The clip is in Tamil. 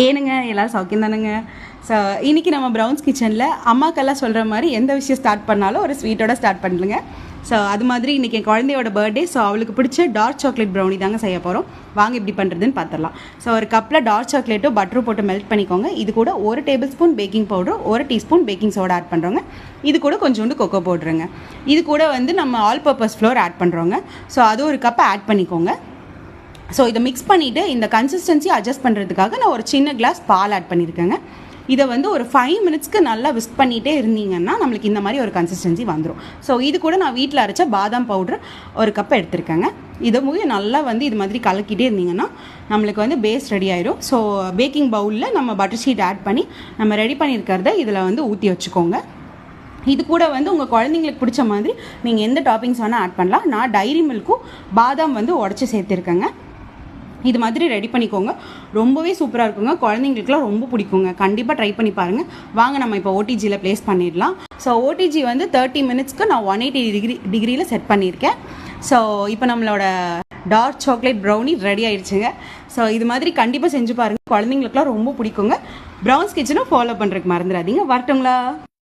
ஏனுங்க எல்லோரும் சௌக்கியம் தானுங்க. ஸோ இன்றைக்கி நம்ம ப்ரௌன்ஸ் கிச்சனில் அம்மாக்கெல்லாம் சொல்கிற மாதிரி எந்த விஷயம் ஸ்டார்ட் பண்ணாலும் ஒரு ஸ்வீட்டோட ஸ்டார்ட் பண்ணுங்க. ஸோ அது மாதிரி இன்றைக்கி என் குழந்தையோட பர்த்டே. ஸோ அவளுக்கு பிடிச்ச டார்க் சாக்லேட் ப்ரௌனி தாங்க செய்ய போகிறோம். வாங்க எப்படி பண்ணுறதுன்னு பார்த்துடலாம். ஸோ ஒரு கப்பில் டார்க் சாக்லேட்டும் பட்டரும் போட்டு மெல்ட் பண்ணிக்கோங்க. இது கூட 1 tablespoon baking powder, 1 teaspoon baking soda add பண்ணுறோங்க. இது கூட கொஞ்சோண்டு கொக்கோ போடுறோங்க. இது கூட வந்து நம்ம ஆல் பர்பஸ் ஃப்ளோர் ஆட் பண்ணுறோங்க. ஸோ அது ஒரு கப் ஆட் பண்ணிக்கோங்க. ஸோ இதை மிக்ஸ் பண்ணிவிட்டு இந்த கன்சிஸ்டன்சி அட்ஜஸ்ட் பண்ணுறதுக்காக நான் ஒரு சின்ன கிளாஸ் பால் ஆட் பண்ணியிருக்கேங்க. இதை வந்து ஒரு 5 மினிட்ஸ்க்கு நல்லா விஸ்க் பண்ணிகிட்டே இருந்தீங்கன்னா நம்மளுக்கு இந்த மாதிரி ஒரு கன்சிஸ்டன்சி வந்துடும். ஸோ இது கூட நான் வீட்டில் அரைச்ச பாதாம் பவுடர் ஒரு கப் எடுத்திருக்கேங்க. இதை மூவி நல்லா வந்து இது மாதிரி கலக்கிட்டே இருந்தீங்கன்னா நம்மளுக்கு வந்து பேஸ் ரெடி ஆயிடும். ஸோ பேக்கிங் பவுலில் நம்ம பட்டர் ஷீட் ஆட் பண்ணி நம்ம ரெடி பண்ணியிருக்கிறத இதில் வந்து ஊற்றி வச்சுக்கோங்க. இது கூட வந்து உங்கள் குழந்தைங்களுக்கு பிடிச்ச மாதிரி நீங்கள் எந்த டாப்பிங்ஸ் வேணால் ஆட் பண்ணலாம். நான் டைரி மில்க்கும் பாதாம் வந்து உடச்சி சேர்த்துருக்கேங்க. இது மாதிரி ரெடி பண்ணிக்கோங்க. ரொம்பவே சூப்பராக இருக்குங்க. குழந்தைங்களுக்குலாம் ரொம்ப பிடிக்குங்க. கண்டிப்பாக ட்ரை பண்ணி பாருங்கள். வாங்க நம்ம இப்போ ஓடிஜியில் ப்ளேஸ் பண்ணிடலாம். ஸோ ஓடிஜி வந்து 30 மினிட்ஸ்க்கு நான் 180 டிகிரியில் செட் பண்ணியிருக்கேன். ஸோ இப்போ நம்மளோட டார்க் சாக்லேட் ப்ரௌனி ரெடி ஆயிடுச்சுங்க. ஸோ இது மாதிரி கண்டிப்பாக செஞ்சு பாருங்கள். குழந்தைங்களுக்குலாம் ரொம்ப பிடிக்குங்க. ப்ரௌன்ஸ் கிச்சனை ஃபாலோ பண்ணுறதுக்கு மறந்துடாதீங்க. வரட்டுங்களா?